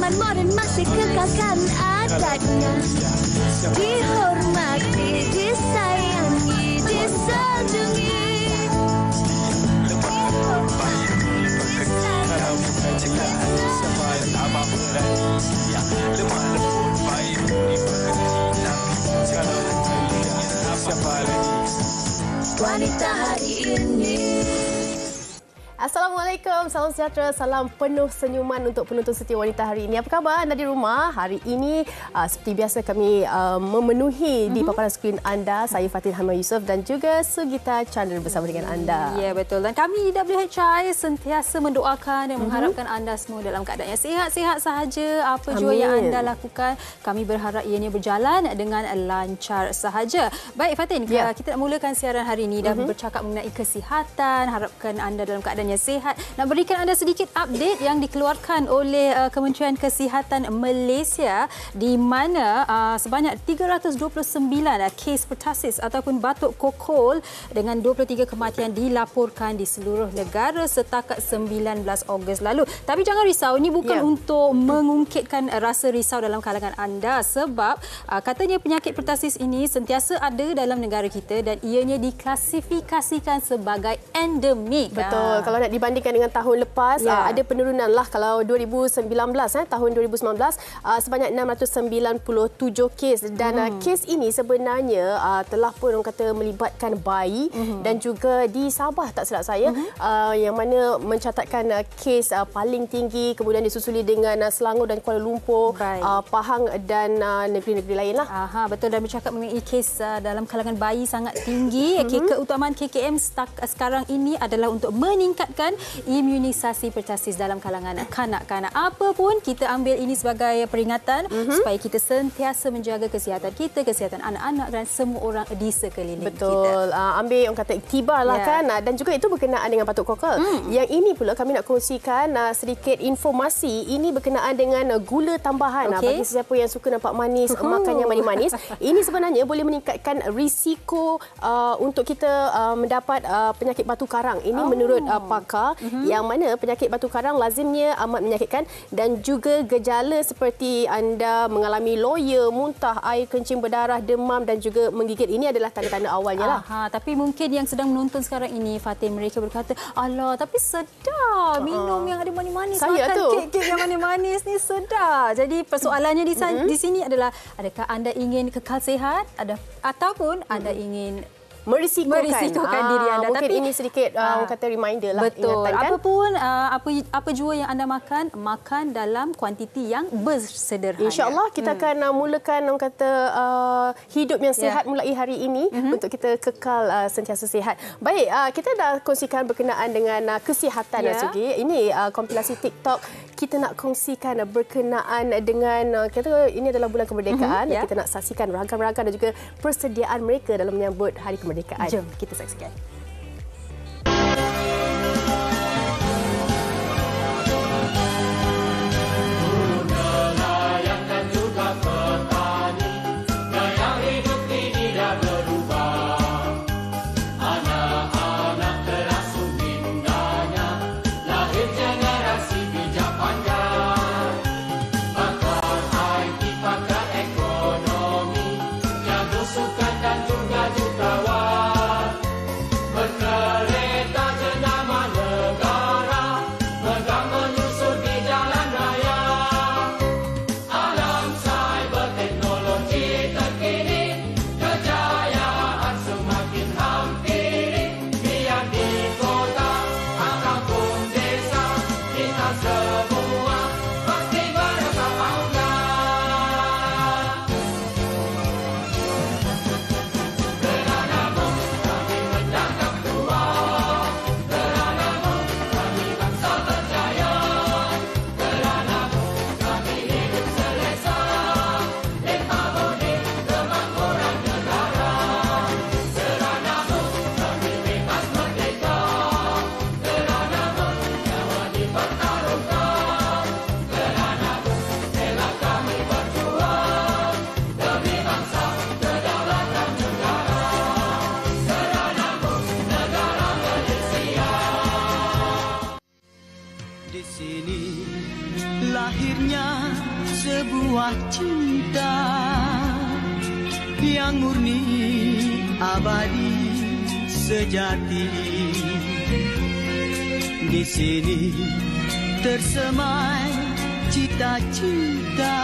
zaman moden masih kekalkan adatnya. Dihormati, disayangi, disanjungi. Wanita hari ini. Assalamualaikum, salam sejahtera, salam penuh senyuman untuk penonton setia Wanita hari ini. Apa khabar anda di rumah? Hari ini seperti biasa kami memenuhi di paparan skrin anda. Saya Fatin Hamad Yusof dan juga Sugita Chandra bersama dengan anda. Ya, betul. Dan kami di WHI sentiasa mendoakan dan mengharapkan anda semua dalam keadaan yang sihat-sihat sahaja. Apa jua yang anda lakukan, kami berharap ianya berjalan dengan lancar sahaja. Baik Fatin, kita nak mulakan siaran hari ini dan bercakap mengenai kesihatan. Harapkan anda dalam keadaan yang sihat. Nak berikan anda sedikit update yang dikeluarkan oleh Kementerian Kesihatan Malaysia di mana sebanyak 329 kes pertasis ataupun batuk kokol dengan 23 kematian dilaporkan di seluruh negara setakat 19 Ogos lalu. Tapi jangan risau, ini bukan untuk mengungkitkan rasa risau dalam kalangan anda sebab katanya penyakit pertasis ini sentiasa ada dalam negara kita dan ianya diklasifikasikan sebagai endemik. Betul. Kalau nak dibandingkan dengan tahun lepas, ada penurunan lah. Kalau 2019, tahun 2019, sebanyak 697 kes. Dan kes ini sebenarnya telah pun orang kata melibatkan bayi dan juga di Sabah tak silap saya, yang mana mencatatkan kes paling tinggi, kemudian disusuli dengan Selangor dan Kuala Lumpur, Pahang dan negeri-negeri lain lah. Betul, dan bercakap mengenai kes dalam kalangan bayi sangat tinggi. Keutamaan KKM sekarang ini adalah untuk meningkatkan imunisasi pertasis dalam kalangan kanak-kanak. Apa pun kita ambil ini sebagai peringatan supaya kita sentiasa menjaga kesihatan kita, kesihatan anak-anak dan semua orang di sekeliling kita. Betul. Ambil orang kata iktibar lah kan. Dan juga itu berkenaan dengan batuk kokol. Yang ini pula kami nak kongsikan sedikit informasi. Ini berkenaan dengan gula tambahan. Bagi sesiapa yang suka nampak manis, makan yang manis-manis, ini sebenarnya boleh meningkatkan risiko untuk kita mendapat penyakit batu karang. Ini menurut pakar, yang mana penyakit batu karang lazimnya amat menyakitkan dan juga gejala seperti anda mengalami loya, muntah, air kencing berdarah, demam dan juga menggigit. Ini adalah tanda-tanda awalnya lah. Tapi mungkin yang sedang menonton sekarang ini, Fatin, mereka berkata, alah tapi sedap minum yang ada manis-manis, makan kek-kek yang manis-manis ni sedap. Jadi persoalannya di sini adalah, adakah anda ingin kekal sihat ataupun anda ingin merisikokan diri anda. Mungkin ini sedikit orang kata reminder lah. Betul. Apapun apa jua yang anda makan dalam kuantiti yang bersederhana. InsyaAllah kita akan mulakan orang kata hidup yang sihat mulai hari ini untuk kita kekal sentiasa sihat. Baik, kita dah kongsikan berkenaan dengan kesihatan Sugi. Ini kompilasi TikTok kita nak kongsikan berkenaan dengan kata ini adalah bulan kemerdekaan. Kita nak saksikan ragam-ragam dan juga persediaan mereka dalam menyambut hari kemerdekaan. Jom kita saksikan. sini lahirnya sebuah cinta yang murni abadi sejati. Di sini tersemai cita-cita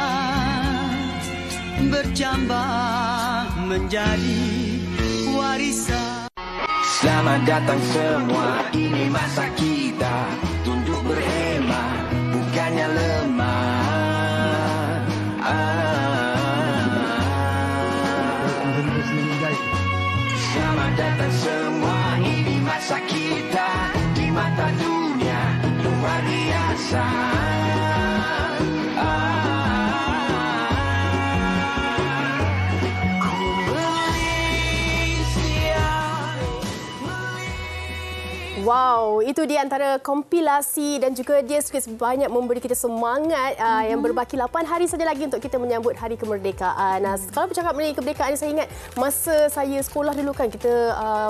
bercambah menjadi warisan. Selamat datang semua, ini masa kita tunduk berhemah, bukannya lemah. Selamat datang semua, ini masa kita di mata dunia luar biasa. Wow, itu di antara kompilasi dan juga dia banyak memberi kita semangat yang berbaki 8 hari saja lagi untuk kita menyambut Hari Kemerdekaan. Kalau bercakap mengenai kemerdekaan, saya ingat masa saya sekolah dulu kan kita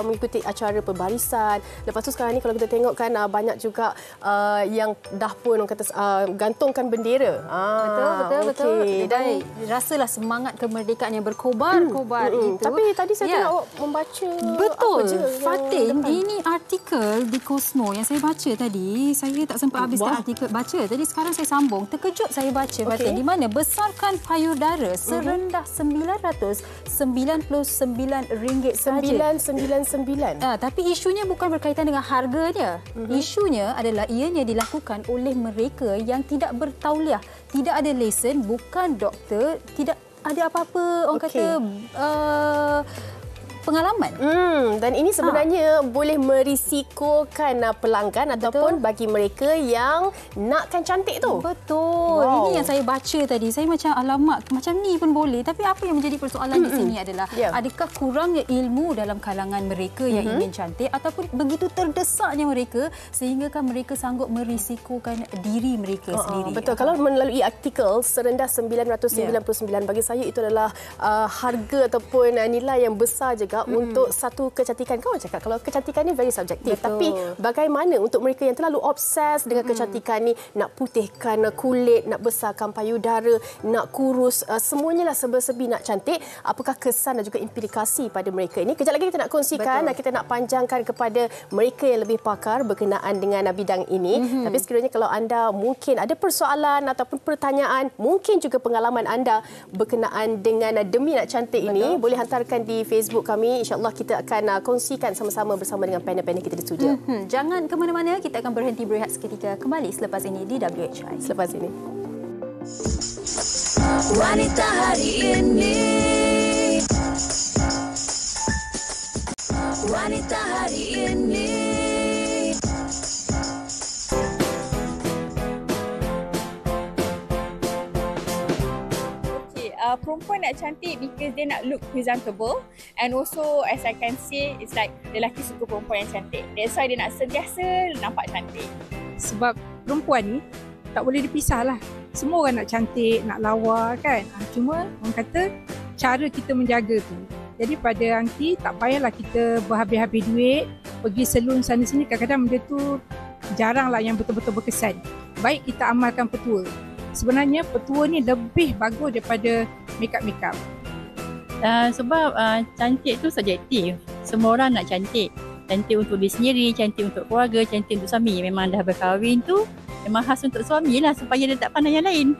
mengikuti acara pembarisan. Lepas tu sekarang ni kalau kita tengok kan banyak juga yang dah pun orang kata gantungkan bendera. Betul. Dan rasalah semangat kemerdekaan yang berkobar-kobar itu. Tapi tadi saya tengok awak membaca betul. apa je Fatin, ini artikel di Cosmo yang saya baca tadi. Saya tak sempat habiskan artikel baca. Tadi sekarang saya sambung. Terkejut saya baca, Fatin, di mana besarkan payudara serendah RM999 sahaja. 999. Tapi isunya bukan berkaitan dengan harga dia. Isunya adalah ianya dilakukan oleh mereka yang tidak bertauliah, tidak ada lesen, bukan doktor, tidak ada apa-apa orang kata pengalaman. Dan ini sebenarnya boleh merisikokan pelanggan ataupun bagi mereka yang nakkan cantik tu. Betul. Ini yang saya baca tadi. Saya macam alamak, macam ni pun boleh. Tapi apa yang menjadi persoalan di sini adalah adakah kurangnya ilmu dalam kalangan mereka yang ingin cantik ataupun begitu terdesaknya mereka sehinggakan mereka sanggup merisikokan diri mereka sendiri. Betul. Kalau melalui artikel serendah 999 bagi saya itu adalah harga ataupun nilai yang besar juga untuk satu kecantikan. Kau cakap kalau kecantikan ni very subjektif. Tapi bagaimana untuk mereka yang terlalu obses dengan kecantikan ni, nak putihkan kulit, nak besarkan payudara, nak kurus, semuanya lah serba-serbi nak cantik. Apakah kesan dan juga implikasi pada mereka ini? Kejap lagi kita nak kongsikan, kita nak panjangkan kepada mereka yang lebih pakar berkenaan dengan bidang ini. Tapi sekiranya kalau anda mungkin ada persoalan ataupun pertanyaan, mungkin juga pengalaman anda berkenaan dengan demi nak cantik ini, boleh hantarkan di Facebook kami. InsyaAllah kita akan kongsikan sama-sama bersama dengan panel-panel kita di studio. Jangan ke mana-mana, kita akan berhenti berehat seketika. Kembali selepas ini di WHI. Selepas ini. Wanita hari ini. Wanita hari ini. Perempuan nak cantik because dia nak look presentable, and also as I can see, it's like lelaki suka perempuan yang cantik. That's why dia nak sentiasa nampak cantik. Sebab perempuan ni tak boleh dipisah lah. Semua orang nak cantik, nak lawa kan. Cuma orang kata cara kita menjaga tu. Jadi pada nanti tak payahlah kita berhabis-habis duit, pergi salon sana sini. Kadang-kadang benda tu jaranglah yang betul-betul berkesan. Baik kita amalkan petua. Sebenarnya petua ni lebih bagus daripada make-up. Sebab cantik tu subjektif. Semua orang nak cantik. Cantik untuk diri sendiri, cantik untuk keluarga, cantik untuk suami. Memang dah berkahwin tu memang khas untuk suami lah supaya dia tak pandang yang lain.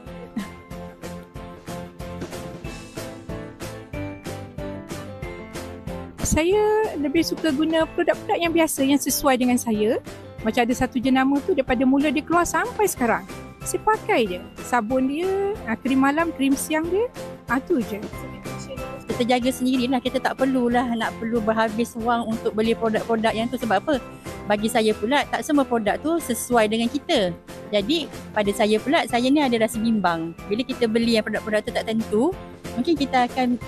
Saya lebih suka guna produk-produk yang biasa, yang sesuai dengan saya. Macam ada satu jenama tu daripada mula dia keluar sampai sekarang. Saya pakai je. Sabun dia, krim malam, krim siang dia. Tu je. Kita jaga sendirilah. Kita tak perlulah nak berhabis wang untuk beli produk-produk yang tu. Sebab apa? Bagi saya pula, tak semua produk tu sesuai dengan kita. Jadi, pada saya pula, saya ni ada rasa bimbang. Bila kita beli yang produk-produk tu tak tentu, mungkin kita akan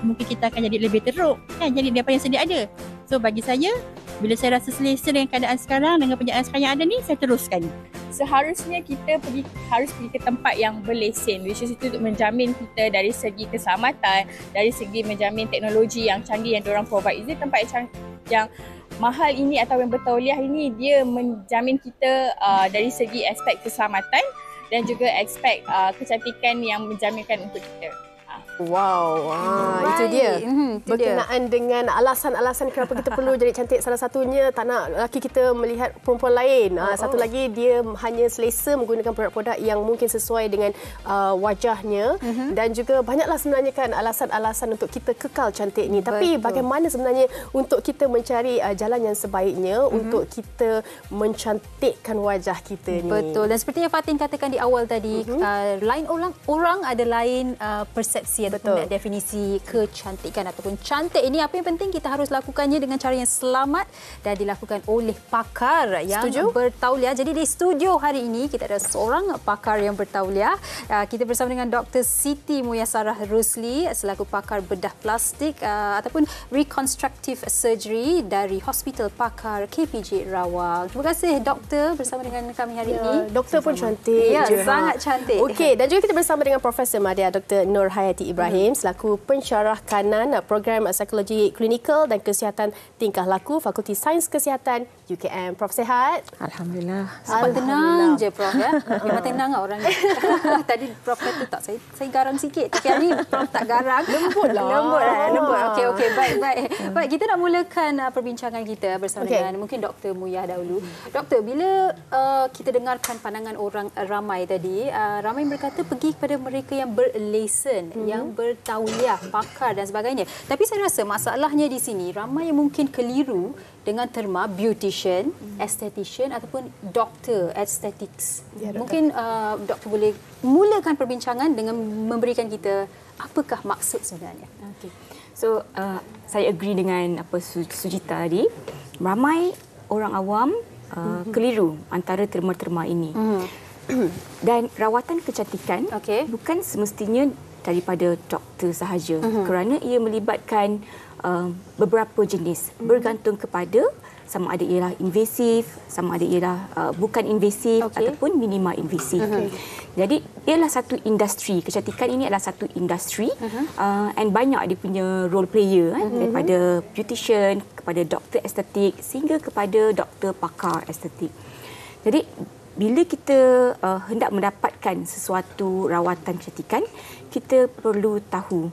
mungkin kita akan jadi lebih teruk kan, jadi daripada yang sedia ada. So bagi saya, bila saya rasa selesa dengan keadaan sekarang, dengan penjagaan sekarang yang ada ni, saya teruskan. Seharusnya kita harus pergi ke tempat yang berlesen, which is itu untuk menjamin kita dari segi keselamatan, dari segi menjamin teknologi yang canggih yang diorang provide. Itu tempat yang mahal ini atau yang bertauliah ini dia menjamin kita dari segi aspek keselamatan dan juga aspek kecantikan yang menjaminkan untuk kita. Wow, itu dia. Berkenaan dengan alasan-alasan kenapa kita perlu jadi cantik. Salah satunya tak nak lelaki kita melihat perempuan lain. Satu lagi dia hanya selesa menggunakan produk-produk yang mungkin sesuai dengan wajahnya. Dan juga banyaklah sebenarnya kan alasan-alasan untuk kita kekal cantik ni. Tapi bagaimana sebenarnya untuk kita mencari jalan yang sebaiknya untuk kita mencantikkan wajah kita ni. Betul. Dan seperti yang Fatin katakan di awal tadi, lain orang ada lain persepsi ataupun definisi kecantikan ataupun cantik ini. Apa yang penting kita harus lakukannya dengan cara yang selamat dan dilakukan oleh pakar yang bertauliah. Jadi di studio hari ini kita ada seorang pakar yang bertauliah. Kita bersama dengan Dr. Siti Muyassarah Rusli selaku pakar bedah plastik ataupun reconstructive surgery dari Hospital Pakar KPJ Rawang. Terima kasih doktor bersama dengan kami hari ini. Doktor pun cantik. Ya, sangat cantik. Okey, dan juga kita bersama dengan Profesor Madya Dr. Nur Hayati Ibrahim selaku pensyarah kanan program psikologi klinikal dan kesihatan tingkah laku Fakulti Sains Kesihatan UKM. Prof sihat? Alhamdulillah. Sempat tenang je Prof ya. Memang tenang orangnya. Tadi Prof kata tak, saya garang sikit. Tapi hari ni Prof tak garang. Lembut. Okey. Baik, kita nak mulakan perbincangan kita bersama dengan mungkin Dr. Muyah dahulu. Doktor, bila kita dengarkan pandangan orang ramai tadi, ramai berkata pergi kepada mereka yang berlesen, yang bertauliah, pakar dan sebagainya. Tapi saya rasa masalahnya di sini ramai yang mungkin keliru dengan terma beautician, esthetician ataupun doktor aesthetics. Mungkin doktor boleh mulakan perbincangan dengan memberikan kita apakah maksud sebenarnya. Okay. So saya agree dengan apa Sujita tadi. Ramai orang awam keliru antara terma-terma ini. Dan rawatan kecantikan bukan semestinya daripada doktor sahaja, kerana ia melibatkan beberapa jenis, bergantung kepada sama ada ialah invasif, sama ada ialah bukan invasif ataupun minima invasif. Jadi ialah satu industri, kecantikan ini adalah satu industri and banyak dia punya role player daripada beautician kepada doktor estetik sehingga kepada doktor pakar estetik. Jadi bila kita hendak mendapatkan sesuatu rawatan kecantikan, kita perlu tahu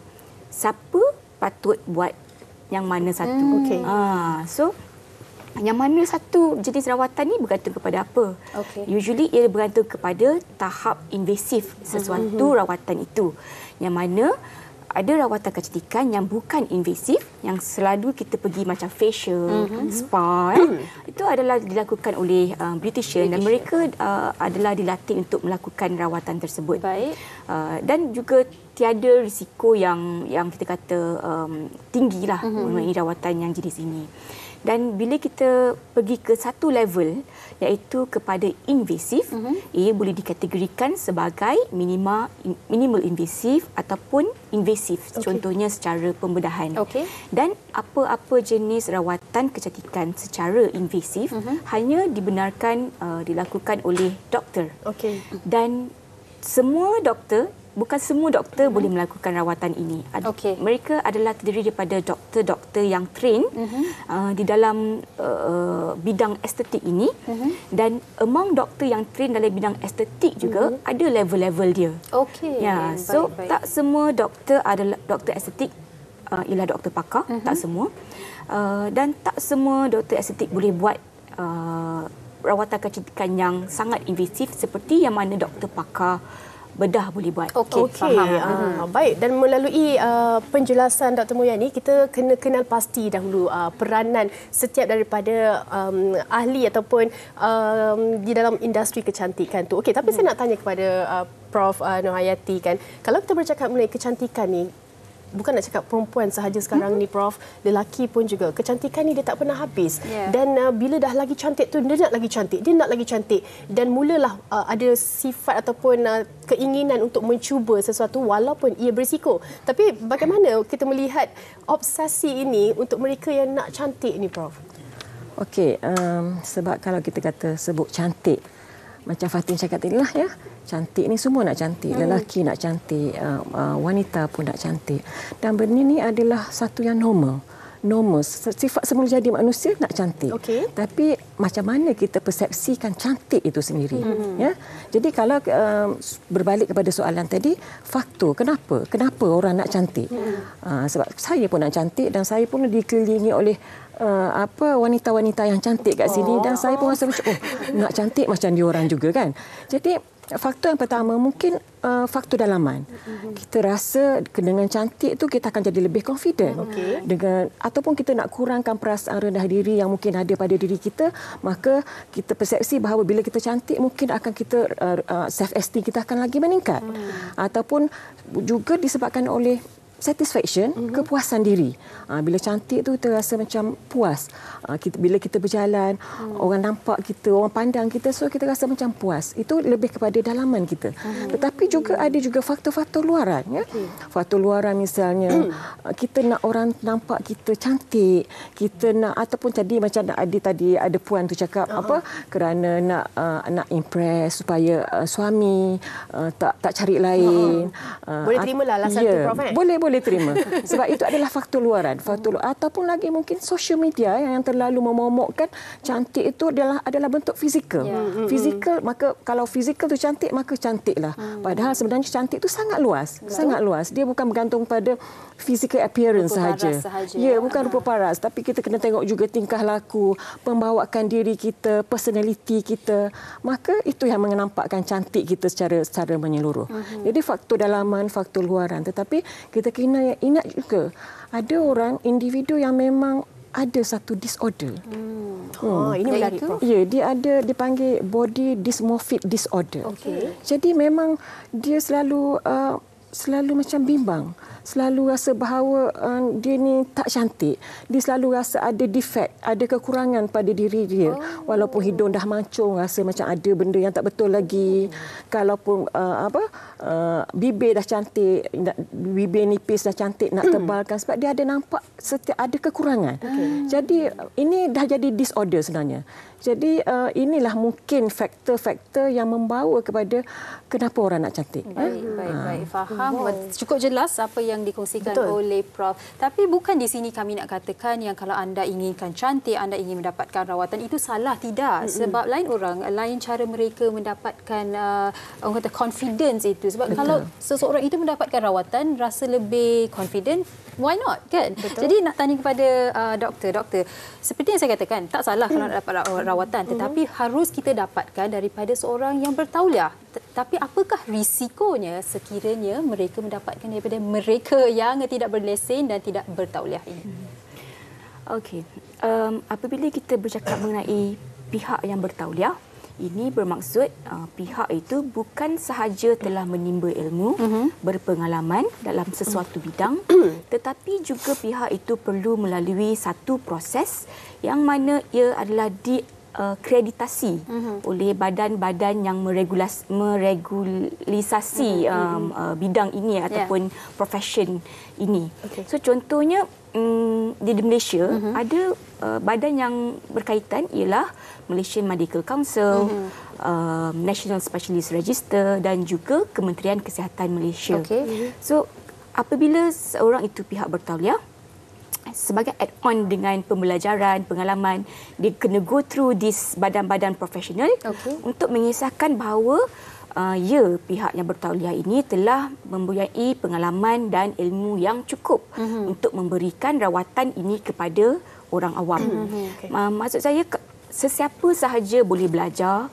siapa patut buat yang mana satu. So yang mana satu jenis rawatan ni bergantung kepada apa. Usually ia bergantung kepada tahap invasif sesuatu rawatan itu. Yang mana ada rawatan kecantikan yang bukan invasif, yang selalu kita pergi macam facial, spa, itu adalah dilakukan oleh beautician dan mereka adalah dilatih untuk melakukan rawatan tersebut. Dan juga tiada risiko yang kita kata tinggilah mengenai rawatan yang jenis ini. Dan bila kita pergi ke satu level iaitu kepada invasif, ia boleh dikategorikan sebagai minimal invasif ataupun invasif, contohnya secara pembedahan. Dan apa-apa jenis rawatan kecantikan secara invasif hanya dibenarkan dilakukan oleh doktor. Dan semua doktor, bukan semua doktor boleh melakukan rawatan ini. Mereka adalah terdiri daripada doktor-doktor yang train di dalam bidang estetik ini. Dan among doktor yang train dalam bidang estetik juga ada level-level dia. So tak semua doktor adalah doktor estetik ialah doktor pakar, tak semua. Dan tak semua doktor estetik boleh buat rawatan kecantikan yang sangat invasif seperti yang mana doktor pakar bedah boleh buat. Faham. Baik, dan melalui penjelasan Dr. Muyah ni, kita kena kenal pasti dahulu peranan setiap daripada ahli ataupun di dalam industri kecantikan tu. Tapi saya nak tanya kepada Prof. Nur Hayati kan, kalau kita bercakap mengenai kecantikan ni, bukan nak cakap perempuan sahaja sekarang ni Prof, lelaki pun juga. Kecantikan ni dia tak pernah habis. Dan bila dah lagi cantik tu, dia nak lagi cantik, dia nak lagi cantik. Dan mulalah ada sifat ataupun keinginan untuk mencuba sesuatu walaupun ia berisiko. Tapi bagaimana kita melihat obsesi ini untuk mereka yang nak cantik ni Prof? Sebab kalau kita kata sebut cantik, macam Fatin cakap tadi lah ya, cantik ni semua nak cantik, lelaki nak cantik, wanita pun nak cantik. Dan benda ni adalah satu yang normal. normal. Sifat semula jadi manusia nak cantik. Okey. Tapi macam mana kita persepsikan cantik itu sendiri. Ya. Jadi kalau berbalik kepada soalan tadi, faktor kenapa orang nak cantik? Sebab saya pun nak cantik dan saya pun dikelilingi oleh wanita-wanita yang cantik kat sini dan saya pun rasa macam nak cantik macam dia orang juga kan. Jadi faktor yang pertama mungkin faktor dalaman. Kita rasa dengan cantik tu kita akan jadi lebih confident. Dengan ataupun kita nak kurangkan perasaan rendah diri yang mungkin ada pada diri kita, maka kita persepsi bahawa bila kita cantik mungkin akan kita self esteem kita akan lagi meningkat. Ataupun juga disebabkan oleh satisfaction, kepuasan diri. Bila cantik tu kita rasa macam puas. Bila kita berjalan, orang nampak kita, orang pandang kita, so kita rasa macam puas. Itu lebih kepada dalaman kita. Tetapi juga ada juga faktor-faktor luaran. Ya? Faktor luaran misalnya, kita nak orang nampak kita cantik, kita nak, ataupun tadi macam ada puan tu cakap kerana nak impress supaya suami tak cari lain. Boleh terimalah alasan tu, Prof. Boleh terima. Sebab itu adalah faktor luaran. Ataupun lagi mungkin social media yang terlalu memomokkan cantik itu adalah bentuk fizikal. Fizikal, maka kalau fizikal tu cantik, maka cantiklah. Padahal sebenarnya cantik itu sangat luas. Sangat luas. Dia bukan bergantung pada physical appearance sahaja. Ya, bukan rupa paras. Tapi kita kena tengok juga tingkah laku, pembawaan diri kita, personality kita. Maka itu yang menampakkan cantik kita secara menyeluruh. Jadi faktor dalaman, faktor luaran. Tetapi kita kena ingat juga ada orang individu yang memang ada satu disorder. Ini menarik, Prof. Ya, dia dipanggil body dysmorphic disorder. Jadi memang dia selalu macam bimbang. Selalu rasa bahawa dia ni tak cantik. Dia selalu rasa ada defect, ada kekurangan pada diri dia. Walaupun hidung dah mancung, rasa macam ada benda yang tak betul lagi. Kalaupun bibir dah cantik, bibir nipis dah cantik, nak tebalkan sebab dia ada nampak ada kekurangan. Jadi ini dah jadi disorder sebenarnya. Jadi inilah mungkin faktor-faktor yang membawa kepada kenapa orang nak cantik. Baik. Faham. Cukup jelas apa yang dikongsikan oleh Prof. Tapi bukan di sini kami nak katakan yang kalau anda inginkan cantik, anda ingin mendapatkan rawatan, itu salah. Tidak. Sebab lain orang, lain cara mereka mendapatkan orang kata confidence itu. Sebab kalau seseorang itu mendapatkan rawatan, rasa lebih confident, why not? Kan? Jadi nak tanya kepada doktor, seperti yang saya katakan, tak salah kalau nak dapat rawatan, tetapi harus kita dapatkan daripada seorang yang bertauliah. Tapi apakah risikonya sekiranya mereka mendapatkan daripada mereka yang tidak berlesen dan tidak bertauliah ini? Okey. Apabila kita bercakap mengenai pihak yang bertauliah, ini bermaksud pihak itu bukan sahaja telah menimba ilmu, berpengalaman dalam sesuatu bidang, tetapi juga pihak itu perlu melalui satu proses yang mana ia adalah kreditasi oleh badan-badan yang meregulasi bidang ini ataupun profession ini. So contohnya di Malaysia ada badan yang berkaitan ialah Malaysian Medical Council, National Specialist Register dan juga Kementerian Kesihatan Malaysia. So apabila seorang itu pihak bertauliah, sebagai add-on dengan pembelajaran, pengalaman, dia kena go through this badan-badan profesional untuk mengisahkan bahawa pihak yang bertauliah ini telah mempunyai pengalaman dan ilmu yang cukup untuk memberikan rawatan ini kepada orang awam. Maksud saya, sesiapa sahaja boleh belajar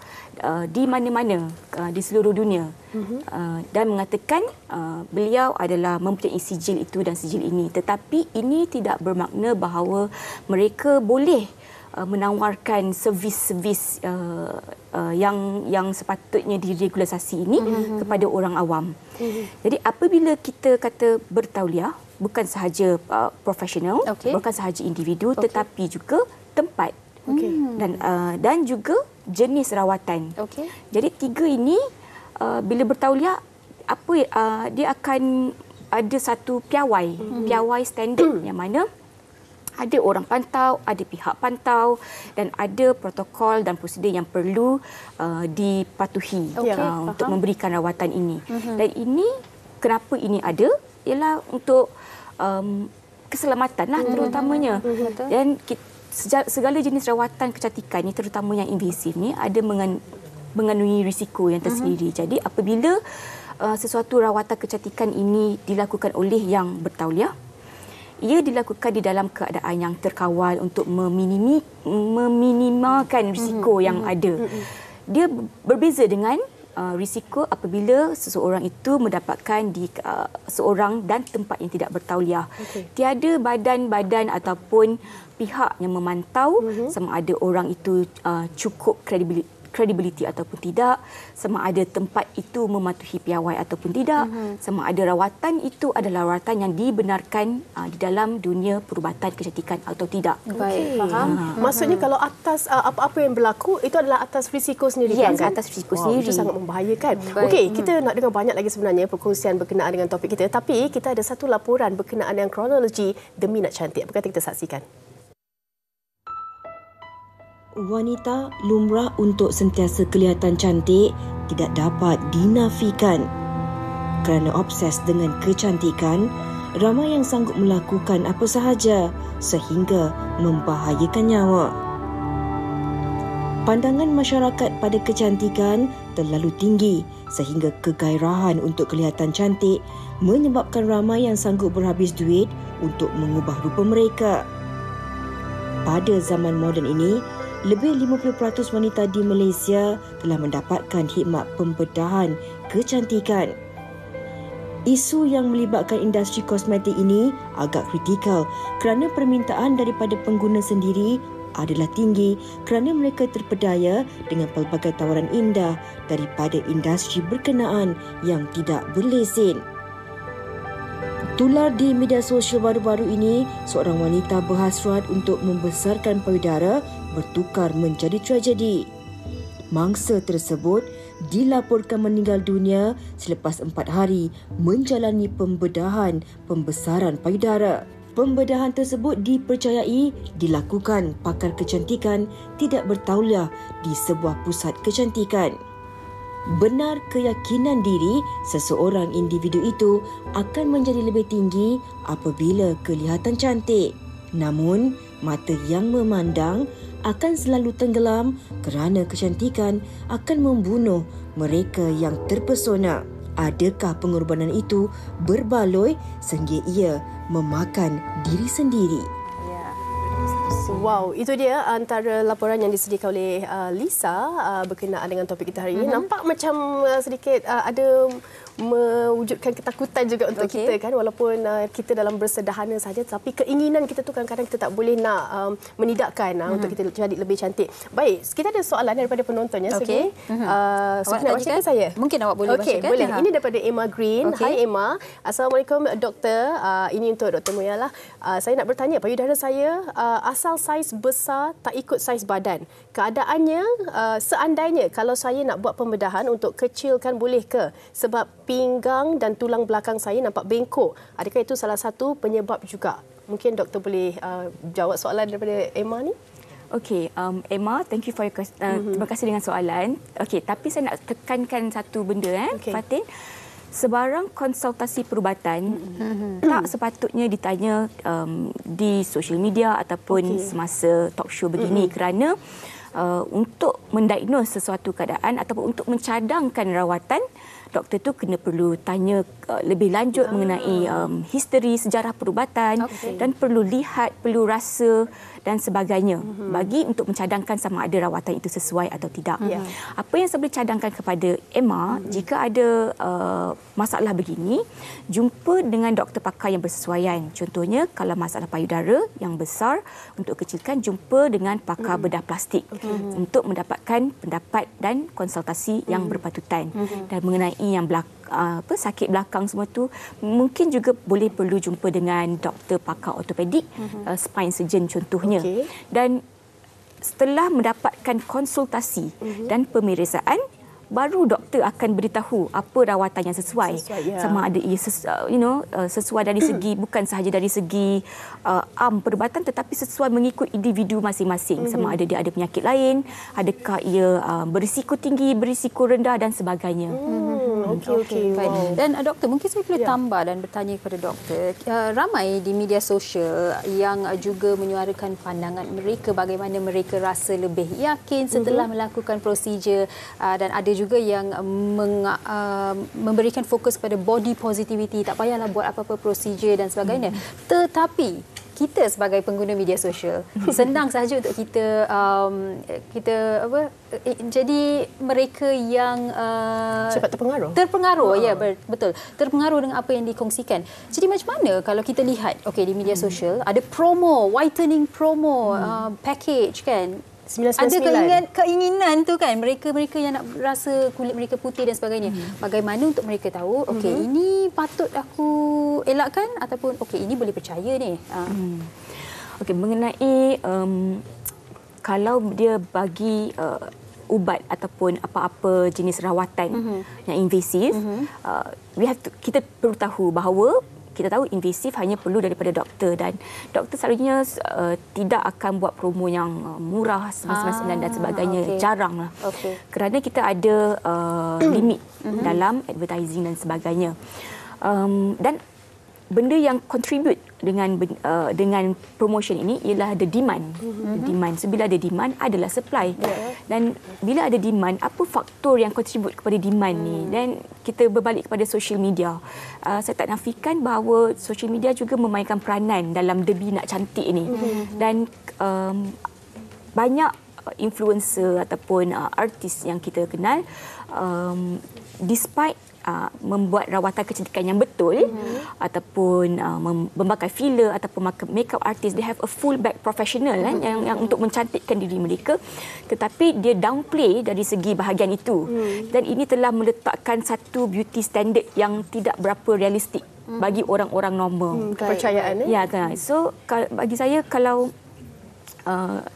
di mana-mana di seluruh dunia dan mengatakan beliau adalah mempunyai sijil itu dan sijil ini, tetapi ini tidak bermakna bahawa mereka boleh menawarkan servis-servis yang sepatutnya diregulasi ini kepada orang awam. Jadi apabila kita kata bertauliah, bukan sahaja profesional, bukan sahaja individu, tetapi juga tempat dan juga jenis rawatan. Jadi tiga ini bila bertauliah, dia akan ada satu piawai standard yang mana ada orang pantau, ada pihak pantau dan ada protokol dan prosedur yang perlu dipatuhi untuk memberikan rawatan ini. Dan ini, kenapa ini ada ialah untuk keselamatan lah terutamanya. Dan segala jenis rawatan kecantikan ni, terutama yang invasif ni, ada mengandungi risiko yang tersendiri. Jadi apabila sesuatu rawatan kecantikan ini dilakukan oleh yang bertauliah, ia dilakukan di dalam keadaan yang terkawal untuk meminimalkan risiko yang ada. Dia berbeza dengan risiko apabila seseorang itu mendapatkan di seorang dan tempat yang tidak bertauliah. Tiada badan-badan ataupun pihak yang memantau sama ada orang itu cukup credibility ataupun tidak, sama ada tempat itu mematuhi piawai ataupun tidak, sama ada rawatan itu adalah rawatan yang dibenarkan di dalam dunia perubatan kecantikan atau tidak. Baik, faham. Maksudnya kalau atas apa-apa yang berlaku itu adalah atas risiko sendiri, kan? Atas risiko sendiri. Itu sangat membahayakan. Okey, kita nak dengar banyak lagi sebenarnya perkongsian berkenaan dengan topik kita, tapi kita ada satu laporan berkenaan dengan kronologi demi nak cantik. Apa kata kita saksikan? Wanita lumrah untuk sentiasa kelihatan cantik tidak dapat dinafikan. Kerana obses dengan kecantikan, ramai yang sanggup melakukan apa sahaja sehingga membahayakan nyawa. Pandangan masyarakat pada kecantikan terlalu tinggi sehingga kegairahan untuk kelihatan cantik menyebabkan ramai yang sanggup berhabis duit untuk mengubah rupa mereka. Pada zaman moden ini, lebih 50% wanita di Malaysia telah mendapatkan khidmat pembedahan kecantikan. Isu yang melibatkan industri kosmetik ini agak kritikal kerana permintaan daripada pengguna sendiri adalah tinggi kerana mereka terpedaya dengan pelbagai tawaran indah daripada industri berkenaan yang tidak berlesen. Tular di media sosial baru-baru ini, seorang wanita berhasrat untuk membesarkan payudara bertukar menjadi tragedi. Mangsa tersebut dilaporkan meninggal dunia selepas 4 hari menjalani pembedahan pembesaran payudara. Pembedahan tersebut dipercayai dilakukan pakar kecantikan tidak bertauliah di sebuah pusat kecantikan. Benar keyakinan diri seseorang individu itu akan menjadi lebih tinggi apabila kelihatan cantik. Namun, mata yang memandang akan selalu tenggelam kerana kecantikan akan membunuh mereka yang terpesona. Adakah pengorbanan itu berbaloi sehingga ia memakan diri sendiri? Wow, itu dia antara laporan yang disediakan oleh Lisa berkenaan dengan topik kita hari ini. Nampak macam sedikit ada mewujudkan ketakutan juga untuk kita, kan, walaupun kita dalam bersederhana saja, tapi keinginan kita tu kadang-kadang kita tak boleh nak menidakkan untuk kita jadi lebih cantik. Baik, kita ada soalan daripada penonton, ya. Segi nak bacakan saya? Mungkin awak boleh bacakan. Boleh. Ini daripada Emma Green. Hai Emma. Assalamualaikum doktor. Ini untuk Dr. Muya lah. Saya nak bertanya, payudara saya asal saiz besar tak ikut saiz badan. Keadaannya seandainya kalau saya nak buat pembedahan untuk kecilkan, boleh ke? Sebab pinggang dan tulang belakang saya nampak bengkok. Adakah itu salah satu penyebab juga? Mungkin doktor boleh jawab soalan daripada Emma ni. Okey, Emma, thank you for your terima kasih dengan soalan. Okey, tapi saya nak tekankan satu benda, Fatin. Sebarang konsultasi perubatan tak sepatutnya ditanya di social media ataupun semasa talk show begini, kerana untuk mendiagnose sesuatu keadaan ataupun untuk mencadangkan rawatan, doktor tu kena perlu tanya lebih lanjut mengenai history sejarah perubatan dan perlu lihat, perlu rasa dan sebagainya bagi untuk mencadangkan sama ada rawatan itu sesuai atau tidak. Apa yang saya boleh cadangkan kepada Emma, jika ada masalah begini, jumpa dengan doktor pakar yang bersesuaian. Contohnya kalau masalah payudara yang besar, untuk kecilkan jumpa dengan pakar bedah plastik untuk mendapatkan pendapat dan konsultasi yang berpatutan. Dan mengenai yang sakit belakang semua tu, mungkin juga boleh perlu jumpa dengan doktor pakar ortopedik, spine surgeon contohnya. Dan setelah mendapatkan konsultasi dan pemeriksaan, baru doktor akan beritahu apa rawatan yang sesuai. Sama ada ia sesuai dari segi, bukan sahaja dari segi perubatan, tetapi sesuai mengikut individu masing-masing. Sama ada dia ada penyakit lain, adakah ia berisiko tinggi, berisiko rendah dan sebagainya. Okey. Baik. Wow. Dan doktor, mungkin saya boleh tambah dan bertanya kepada doktor. Ramai di media sosial yang juga menyuarakan pandangan mereka bagaimana mereka rasa lebih yakin setelah melakukan prosedur, dan ada juga yang memberikan fokus pada body positivity, tak payahlah buat apa-apa prosedur dan sebagainya. Tetapi kita sebagai pengguna media sosial senang sahaja untuk kita jadi mereka yang cepat terpengaruh ya, betul, terpengaruh dengan apa yang dikongsikan. Jadi macam mana kalau kita lihat di media sosial ada promo, whitening promo, package kan, ada keinginan tu kan, mereka yang nak rasa kulit mereka putih dan sebagainya. Bagaimana untuk mereka tahu ini patut aku elakkan ataupun ini boleh percaya ni. Mengenai kalau dia bagi ubat ataupun apa-apa jenis rawatan yang invasif, kita perlu tahu bahawa kita tahu invasif hanya perlu daripada doktor, dan doktor selalunya tidak akan buat promo yang murah 99 dan sebagainya. Jarang lah. Kerana kita ada limit dalam advertising dan sebagainya. Dan benda yang contribute dengan promotion ini ialah ada demand. Demand. So, bila ada demand, adalah supply. Dan bila ada demand, apa faktor yang contribute kepada demand ni? Dan kita berbalik kepada social media. Saya tak nafikan bahawa social media juga memainkan peranan dalam derby nak cantik ni. Dan banyak influencer ataupun artis yang kita kenal, despite membuat rawatan kecantikan yang betul ataupun memakai filler ataupun makeup artist, they have a full back professional yang untuk mencantikkan diri mereka, tetapi dia downplay dari segi bahagian itu. Dan ini telah meletakkan satu beauty standard yang tidak berapa realistik bagi orang-orang normal. Kepercayaan ya kan. So bagi saya, kalau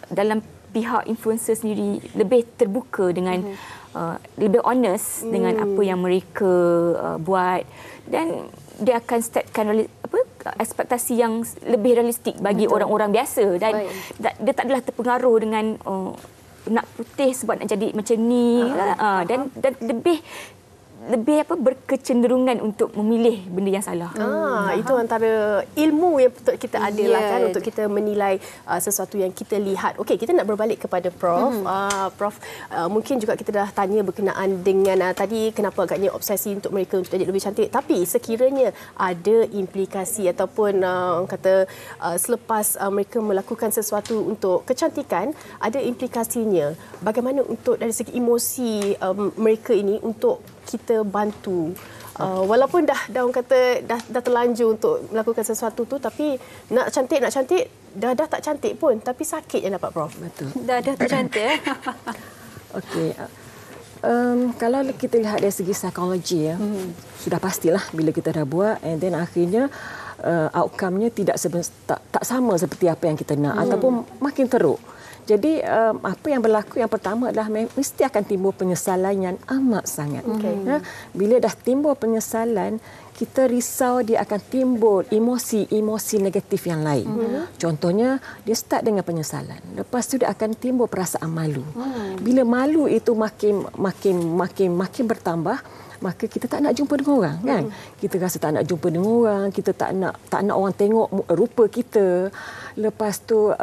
dalam pihak influencer sendiri lebih terbuka dengan lebih honest dengan apa yang mereka buat, dan dia akan setkan ekspektasi yang lebih realistik bagi orang-orang biasa, dan dia tak adalah terpengaruh dengan nak putih sebab nak jadi macam ni, dan lebih berkecenderungan untuk memilih benda yang salah. Itu antara ilmu yang patut kita adalah kan, untuk kita menilai sesuatu yang kita lihat. Okey, kita nak berbalik kepada Prof. Prof, mungkin juga kita dah tanya berkenaan dengan tadi kenapa agaknya obsesi untuk mereka untuk jadi lebih cantik. Tapi sekiranya ada implikasi ataupun selepas mereka melakukan sesuatu untuk kecantikan, ada implikasinya. Bagaimana untuk dari segi emosi mereka ini untuk kita bantu, walaupun dah orang kata dah terlanjur untuk melakukan sesuatu tu, tapi nak cantik dah tak cantik pun, tapi sakit yang dapat, Prof. Betul. Dah tak cantik. Okey. Kalau kita lihat dari segi psikologi sudah pastilah bila kita dah buat, and then akhirnya outcome-nya tak sama seperti apa yang kita nak, ataupun makin teruk. Jadi apa yang berlaku, yang pertama adalah mesti akan timbul penyesalan yang amat sangat. Bila dah timbul penyesalan, kita risau dia akan timbul emosi negatif yang lain. Contohnya, dia start dengan penyesalan. Lepas tu dia akan timbul perasaan malu. Bila malu itu makin bertambah, maka kita tak nak jumpa dengan orang, kan? Kita rasa tak nak jumpa dengan orang, kita tak nak orang tengok rupa kita. Lepas tu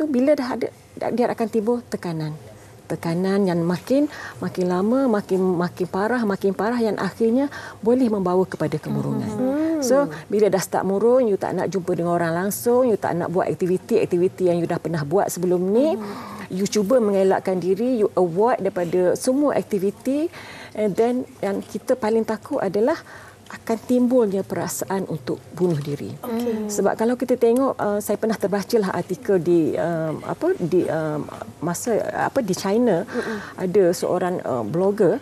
bila dah ada, dia akan timbul tekanan yang makin lama makin parah yang akhirnya boleh membawa kepada kemurungan. So bila dah start murung, you tak nak jumpa dengan orang langsung, you tak nak buat aktiviti yang you dah pernah buat sebelum ni, you cuba mengelakkan diri, you avoid daripada semua aktiviti, and then yang kita paling takut adalah akan timbulnya perasaan untuk bunuh diri. Sebab kalau kita tengok, saya pernah terbacalah artikel di di China, ada seorang blogger,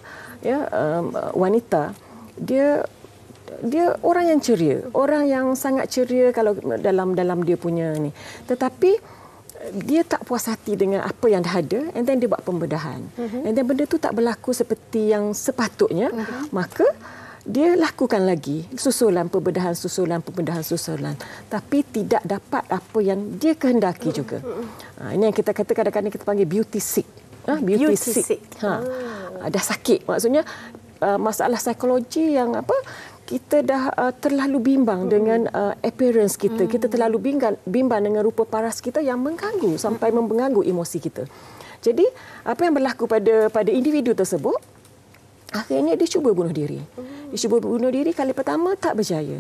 wanita, dia orang yang ceria, orang yang sangat ceria kalau dalam dia punya ni. Tetapi dia tak puas hati dengan apa yang dah ada, and then dia buat pembedahan. And then benda tu tak berlaku seperti yang sepatutnya, maka dia lakukan lagi pembedahan susulan, tapi tidak dapat apa yang dia kehendaki juga. Ini yang kita kata kadang-kadang kita panggil beauty sick. Beauty sick. Dah sakit. Maksudnya masalah psikologi yang kita dah terlalu bimbang dengan appearance kita. Kita terlalu bimbang dengan rupa paras kita yang mengganggu sampai mengganggu emosi kita. Jadi apa yang berlaku pada individu tersebut, akhirnya dia cuba bunuh diri. Dia cuba bunuh diri kali pertama tak berjaya.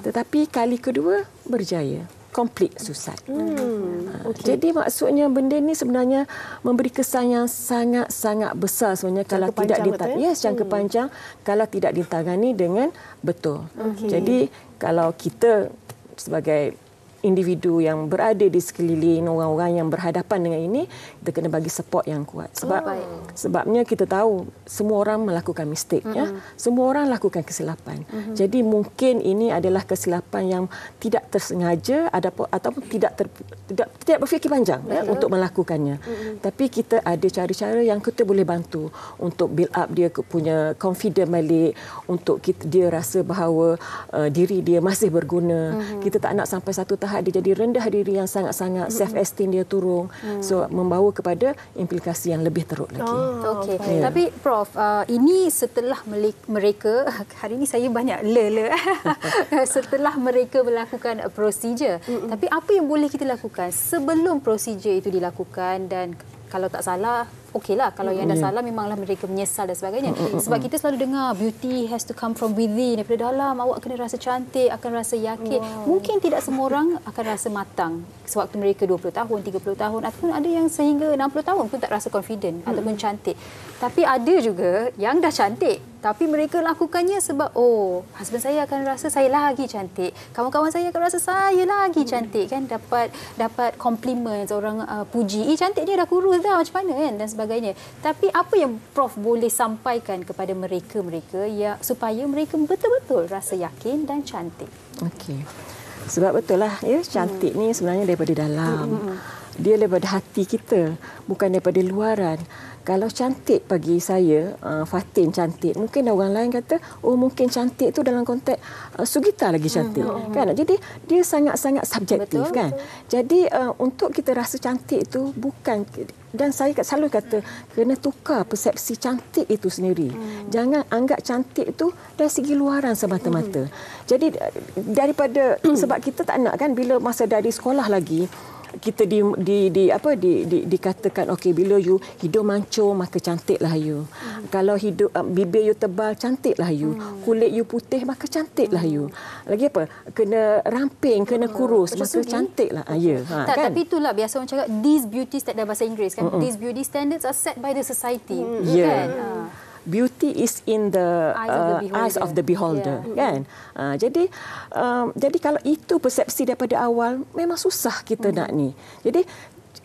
Tetapi kali kedua berjaya. Complete suicide. Jadi maksudnya benda ni sebenarnya memberi kesan yang sangat-sangat besar sebenarnya kalau tidak jangka panjang kalau tidak ditangani dengan betul. Jadi kalau kita sebagai individu yang berada di sekeliling orang-orang yang berhadapan dengan ini, kita kena bagi support yang kuat. Sebabnya kita tahu semua orang melakukan mistake. Semua orang lakukan kesilapan. Jadi mungkin ini adalah kesilapan yang tidak tersengaja ataupun tidak berfikir panjang untuk melakukannya. Tapi kita ada cara-cara yang kita boleh bantu untuk build up dia punya confidence balik, untuk dia rasa bahawa diri dia masih berguna. Kita tak nak sampai satu tahap dia jadi rendah diri yang sangat-sangat, self esteem dia turun. So membawa kepada implikasi yang lebih teruk lagi. Tapi Prof, ini setelah mereka, hari ini saya banyak setelah mereka melakukan prosedur. Tapi apa yang boleh kita lakukan sebelum prosedur itu dilakukan, dan kalau tak salah, okeylah. Kalau yang dah salah, memanglah mereka menyesal dan sebagainya. Sebab kita selalu dengar beauty has to come from within. Daripada dalam, awak kena rasa cantik, akan rasa yakin. Mungkin tidak semua orang akan rasa matang sewaktu mereka 20 tahun, 30 tahun, ataupun ada yang sehingga 60 tahun pun tak rasa confident ataupun cantik. Tapi ada juga yang dah cantik, tapi mereka lakukannya sebab, husband saya akan rasa saya lagi cantik, kawan-kawan saya akan rasa saya lagi cantik, kan, dapat compliment, orang puji, cantik dia dah kurus dah, macam mana, kan, dan sebagainya. Tapi apa yang Prof boleh sampaikan kepada mereka supaya mereka betul-betul rasa yakin dan cantik? Okey. Sebab betul lah, cantik ni sebenarnya daripada dalam. Dia daripada hati kita, bukan daripada luaran. Kalau cantik bagi saya, Fatin cantik, mungkin orang lain kata, mungkin cantik tu dalam konteks Sugita lagi cantik. Kan? Jadi dia sangat-sangat subjektif. Kan? Jadi untuk kita rasa cantik itu bukan, dan saya selalu kata, kena tukar persepsi cantik itu sendiri. Jangan anggap cantik itu dari segi luaran semata-mata. Jadi daripada, sebab kita tak nak kan bila masa dari sekolah lagi, kita dikatakan okey, bila you hidung mancung maka cantiklah you. Kalau bibir you tebal, cantiklah you. Kulit you putih maka cantiklah you. Lagi apa? Kena ramping, kena kurus maka cantiklah. Kan? Tapi itulah biasa orang cakap these beauty standards, bahasa Inggeris kan. These beauty standards are set by the society. Kan? Beauty is in the eyes of the beholder. Kan? Jadi kalau itu persepsi daripada awal, memang susah kita nak ni. Jadi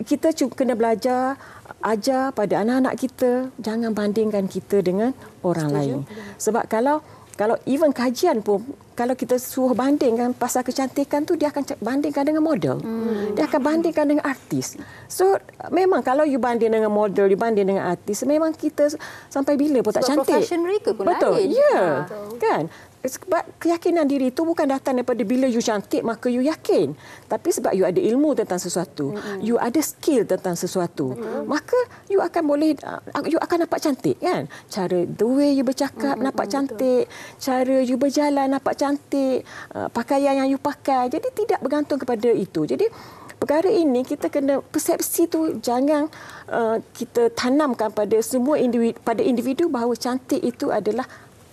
kita kena belajar, ajar pada anak-anak kita, jangan bandingkan kita dengan orang lain. Sebab kalau even kajian pun, kalau kita suruh bandingkan pasal kecantikan tu, dia akan bandingkan dengan model. Dia akan bandingkan dengan artis. So memang kalau you banding dengan model, you banding dengan artis, memang kita sampai bila pun tak cantik. Profession mereka pun lain. Ya. Kan? Sebab keyakinan diri itu bukan datang daripada bila you cantik maka you yakin. Tapi sebab you ada ilmu tentang sesuatu, you ada skill tentang sesuatu, maka you akan nampak cantik, kan? Cara the way you bercakap nampak cantik, cara you berjalan nampak cantik, pakaian yang you pakai. Jadi tidak bergantung kepada itu. Jadi perkara ini kita kena persepsi tu jangan kita tanamkan pada semua individu bahawa cantik itu adalah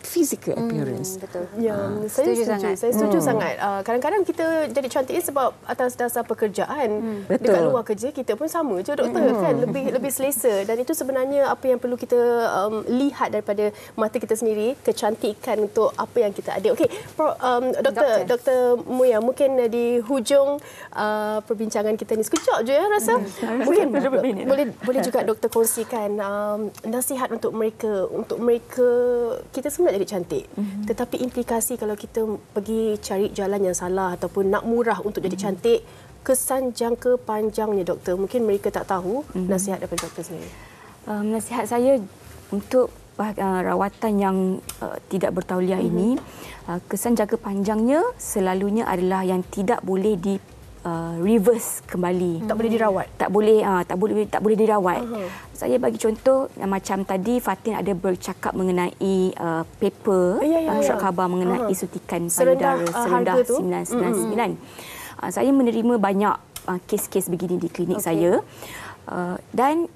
physical appearance. Betul. Ya, saya setuju sangat. Kadang-kadang kita jadi cantik sebab atas dasar pekerjaan. Dekat luar kerja kita pun sama je, doktor, kan, lebih selesa, dan itu sebenarnya apa yang perlu kita lihat daripada mata kita sendiri, kecantikan untuk apa yang kita ada. Okey, Dr. Muya, mungkin di hujung perbincangan kita ni sekejap je rasa. Mungkin boleh juga doktor kongsikan nasihat untuk mereka kita sebenarnya jadi cantik. Tetapi implikasi kalau kita pergi cari jalan yang salah ataupun nak murah untuk jadi cantik, kesan jangka panjangnya, doktor, mungkin mereka tak tahu. Nasihat daripada doktor sendiri. Nasihat saya untuk rawatan yang tidak bertauliah ini, kesan jangka panjangnya selalunya adalah yang tidak boleh reverse kembali. Tak boleh dirawat. Tak boleh dirawat. Saya bagi contoh macam tadi Fatin ada bercakap mengenai paper short khabar mengenai suntikan payudara serendah 999. Saya menerima banyak kes-kes begini di klinik saya. Dan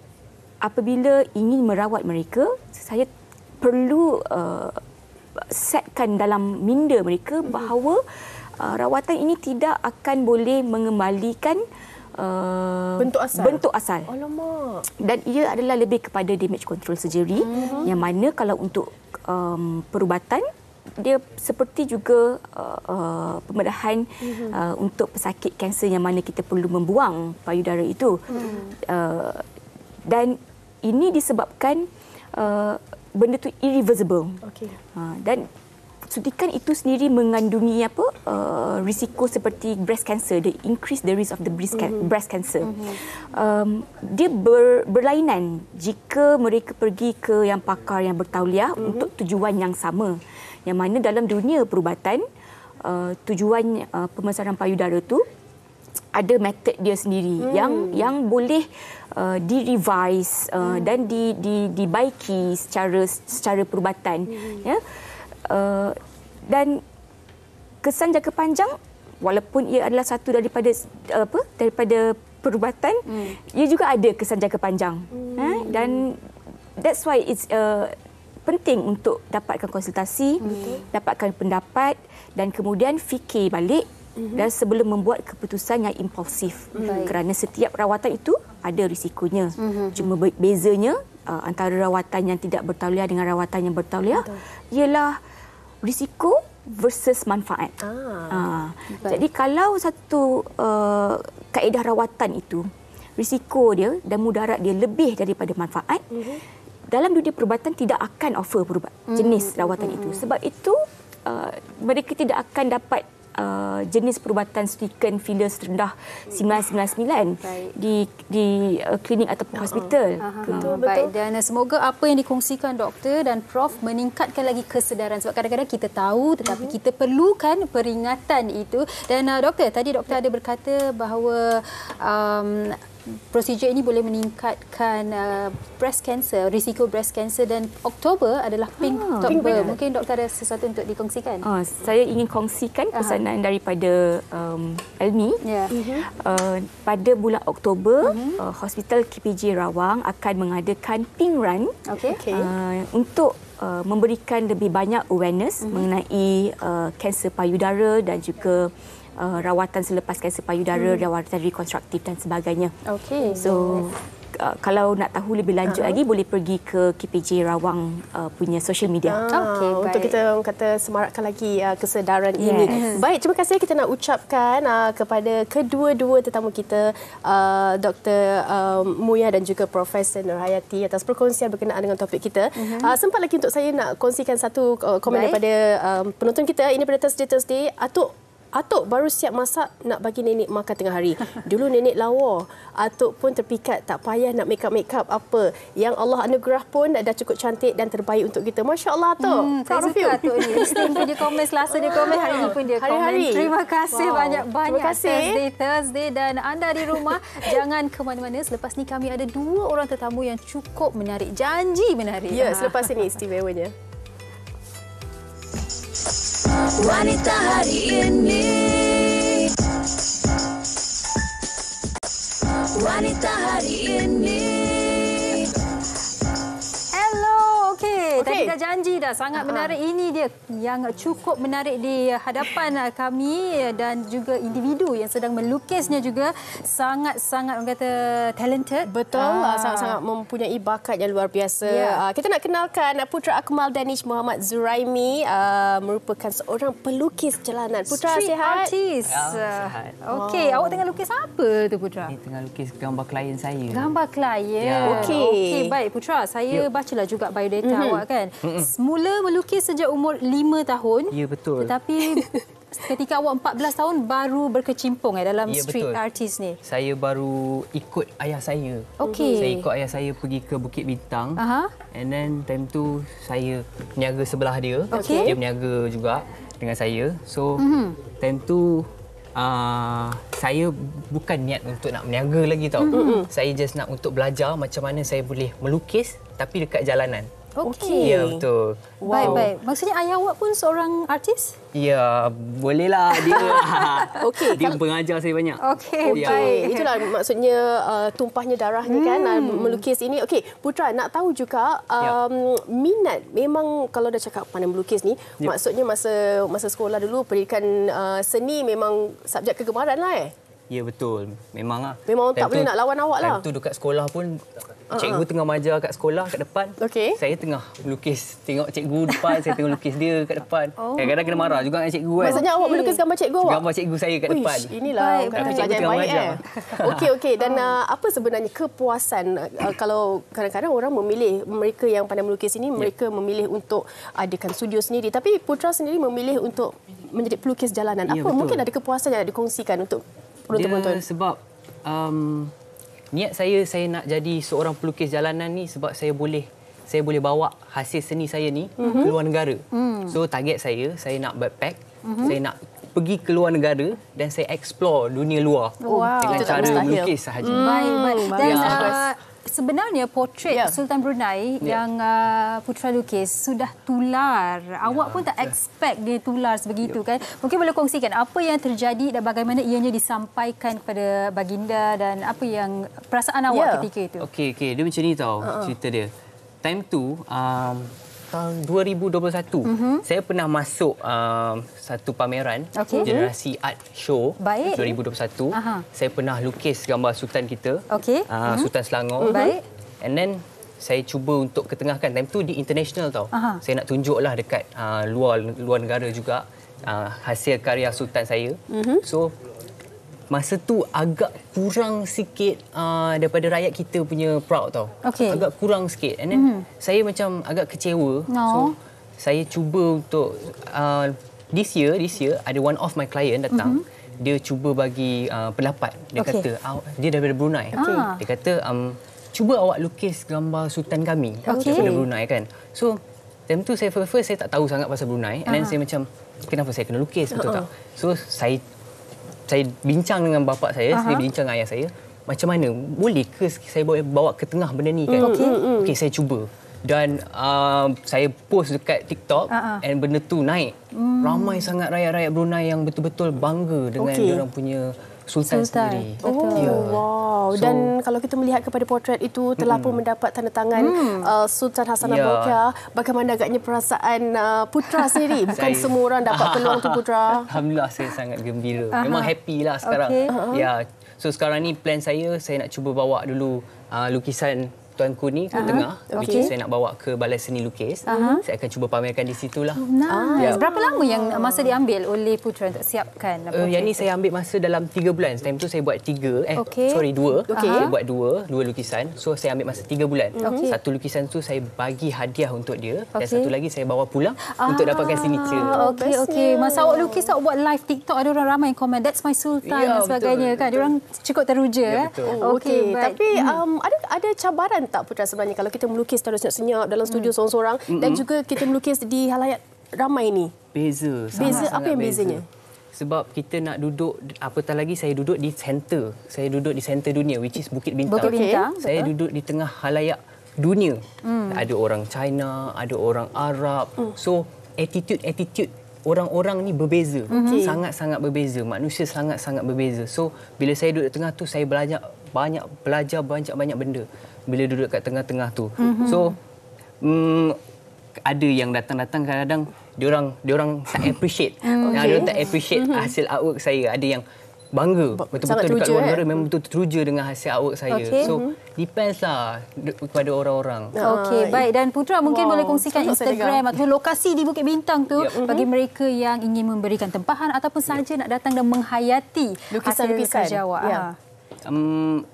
apabila ingin merawat mereka, saya perlu setkan dalam minda mereka bahawa rawatan ini tidak akan boleh mengembalikan bentuk asal. Alamak. Dan ia adalah lebih kepada damage control surgery yang mana kalau untuk perubatan dia seperti juga pembedahan untuk pesakit kanser yang mana kita perlu membuang payudara itu. Dan ini disebabkan benda itu irreversible. Dan suntikan itu sendiri mengandungi risiko seperti breast cancer, the increase the risk of the breast cancer. Dia berlainan jika mereka pergi ke yang pakar yang bertauliah untuk tujuan yang sama. Yang mana dalam dunia perubatan, tujuan pembesaran payudara tu ada metod dia sendiri yang boleh di-revise dan dibaiki secara perubatan. Ya. Dan kesan jangka panjang, walaupun ia adalah satu daripada perubatan, ia juga ada kesan jangka panjang. Dan that's why it's penting untuk dapatkan konsultasi, dapatkan pendapat dan kemudian fikir balik dan sebelum membuat keputusan yang impulsif. Kerana setiap rawatan itu ada risikonya. Cuma bezanya antara rawatan yang tidak bertauliah dengan rawatan yang bertauliah ialah risiko versus manfaat. Jadi kalau satu kaedah rawatan itu, risiko dia dan mudarat dia lebih daripada manfaat, dalam dunia perubatan tidak akan offer jenis rawatan itu. Sebab itu mereka tidak akan dapat jenis perubatan suntikan filler serendah 999 di klinik ataupun hospital. Betul. Baik, dan semoga apa yang dikongsikan doktor dan prof meningkatkan lagi kesedaran, sebab kadang-kadang kita tahu tetapi kita perlukan peringatan itu. Dan doktor, tadi doktor ada berkata bahawa prosedur ini boleh meningkatkan breast cancer, risiko breast cancer, dan Oktober adalah Pink October. Mungkin doktor ada sesuatu untuk dikongsikan? Saya ingin kongsikan pesanan daripada Elmi. Pada bulan Oktober, Hospital KPJ Rawang akan mengadakan Pink Run untuk memberikan lebih banyak awareness mengenai kanser payudara dan juga rawatan selepas kanser payudara, rawatan rekonstruktif dan sebagainya. So kalau nak tahu lebih lanjut lagi, boleh pergi ke KPJ Rawang punya social media. Untuk kita kata semarakkan lagi kesedaran ini. Baik, terima kasih kita nak ucapkan kepada kedua-dua tetamu kita, Dr. Muya dan juga Profesor Nurhayati atas perkongsian berkenaan dengan topik kita. Sempat lagi untuk saya nak kongsikan satu komen daripada penonton kita. Ini pada Thursday. Atuk baru siap masak nak bagi nenek makan tengah hari. Dulu nenek lawa. Atuk pun terpikat, tak payah nak make up apa. Yang Allah anugerah pun dah cukup cantik dan terbaik untuk kita. Masya Allah, Atuk. Saya suka Atuk ni. Istin pun dia komen, Selasa dia komen, hari ini pun dia komen. Terima kasih banyak-banyak. Thursday. Dan anda di rumah, jangan ke mana-mana. Selepas ni kami ada 2 orang tetamu yang cukup menarik. Janji menarik. Ya, selepas ini istimewanya. Wanita hari ini. Wanita hari ini. Tadi dah janji dah, sangat menarik. Ini dia yang cukup menarik di hadapan kami, dan juga individu yang sedang melukisnya juga sangat-sangat orang kata talented. Betul, sangat-sangat mempunyai bakat yang luar biasa. Kita nak kenalkan Putra Akmal Danish Muhammad Zuraimi, merupakan seorang pelukis jalanan. Putra, street sihat? artist. Sihat. Okey, awak tengah lukis apa tu, Putra? Ini tengah lukis gambar klien saya. Gambar klien. Okey, baik Putra, saya bacalah juga biodata awak kan. Mula melukis sejak umur 5 tahun. Ya, betul. Tetapi ketika awak 14 tahun baru berkecimpung dalam street artist ni. Saya baru ikut ayah saya. Saya ikut ayah saya pergi ke Bukit Bintang. And then time tu saya niaga sebelah dia. Dia berniaga juga dengan saya. So time tu saya bukan niat untuk nak berniaga lagi tau. Saya just nak untuk belajar macam mana saya boleh melukis tapi dekat jalanan. Okey. Ya, betul. Baik. Maksudnya ayah awak pun seorang artis? Ya, bolehlah dia. Okey. Dia pengajar saya banyak. Okey, Ya. baik. Itulah maksudnya tumpahnya darahnya kan melukis ini. Okey, Putra nak tahu juga minat memang kalau dah cakap pandai melukis ni, maksudnya masa sekolah dulu pendidikan seni memang subjek kegemaran lah Ya, betul. Memang lah. Memang tak boleh nak lawan awak lah. Time tu dekat sekolah pun cikgu tengah mengajar kat sekolah kat depan. Okey. Saya tengah melukis. Tengok cikgu depan, saya tengah lukis dia kat depan. Kadang-kadang kena marah juga dengan cikgu kan. Maksudnya awak melukis gambar cikgu awak? Gambar cikgu saya kat depan. Inilah kata pelajar yang baik Okey. Dan apa sebenarnya kepuasan kalau kadang-kadang orang memilih, mereka yang pandai melukis ini, mereka memilih untuk adakan studio sendiri. Tapi Putra sendiri memilih untuk menjadi pelukis jalanan. Apa mungkin ada kepuasan yang nak dikongsikan untuk penonton-penonton? Sebab niat saya nak jadi seorang pelukis jalanan ni sebab saya boleh bawa hasil seni saya ni ke luar negara. So target saya nak backpack, saya nak pergi ke luar negara dan saya explore dunia luar dengan cara melukis sahaja. Baik. Dan sebenarnya portrait Sultan Brunei yang Putra lukis sudah tular. Awak pun tak expect dia tular sebegitu kan? Mungkin boleh kongsikan apa yang terjadi dan bagaimana ianya disampaikan kepada baginda dan apa yang perasaan awak ketika itu? Okey, dia macam ni tau cerita dia. Time tu tahun 2021 saya pernah masuk satu pameran Generasi Art Show 2021. Saya pernah lukis gambar sultan kita, Sultan Selangor. And then saya cuba untuk ketengahkan. Time tu di international tau. Saya nak tunjuklah dekat luar negara juga hasil karya sultan saya. So masa tu agak kurang sikit daripada rakyat kita punya proud tau. Agak kurang sikit. And then saya macam agak kecewa. So saya cuba untuk this year ada one of my client datang. Dia cuba bagi pendapat. Dia kata dia daripada Brunei. Dia kata cuba awak lukis gambar sultan kami daripada Brunei kan. So time tu saya first saya tak tahu sangat pasal Brunei. And then saya macam kenapa saya kena lukis betul tak? So saya bincang dengan bapa saya, saya bincang dengan ayah saya, macam mana boleh ke saya bawa ke tengah benda ni kan? Okey, saya cuba. Dan saya post dekat TikTok and benda tu naik. Ramai sangat rakyat-rakyat Brunei yang betul-betul bangga dengan diorang punya sultan sendiri. Wow. Dan kalau kita melihat kepada potret itu telah pun mendapat tanda tangan Sultan Hassanah Bolkiah. Bagaimana agaknya perasaan Putra sendiri? Bukan semua orang dapat peluang tu, Putra. Alhamdulillah, saya sangat gembira. Memang happy lah sekarang. Ya. So sekarang ni plan saya nak cuba bawa dulu lukisan tuanku ni ke tengah, which is saya nak bawa ke Balai Seni Lukis. Saya akan cuba pamerkan di situlah. Nice. Berapa lama yang masa diambil oleh Putra untuk siapkan? Yang ni saya ambil masa dalam 3 bulan. Time tu saya buat 2. Saya buat 2 lukisan. So saya ambil masa 3 bulan. Satu lukisan tu saya bagi hadiah untuk dia dan satu lagi saya bawa pulang untuk dapatkan signature. Okey. Masa awak lukis, awak buat live TikTok, ada orang ramai yang komen that's my sultan dan sebagainya kan. Diorang cukup teruja. Okey. Tapi ada cabaran tak Putra sebenarnya kalau kita melukis terus senyap dalam studio seorang-seorang dan juga kita melukis di halayak ramai ni? Beza. Apa yang bezanya? Sebab kita nak duduk, apatah lagi saya duduk di center. Saya duduk di center dunia, which is Bukit Bintang. Saya duduk di tengah halayak dunia. Ada orang China, ada orang Arab. So attitude orang-orang ni berbeza. Sangat-sangat berbeza. Manusia sangat-sangat berbeza. So bila saya duduk di tengah tu, saya belajar banyak benda bila duduk kat tengah-tengah tu. So ada yang datang-datang kadang-kadang diorang tak appreciate. Diorang tak appreciate hasil artwork saya. Ada yang bangga betul-betul dekat luar negara memang betul teruja dengan hasil artwork saya. So depends lah kepada orang-orang. Okey, baik. Dan Putra mungkin boleh kongsikan Instagram atau lokasi di Bukit Bintang tu bagi mereka yang ingin memberikan tempahan ataupun sahaja nak datang dan menghayati hasil kerja awak.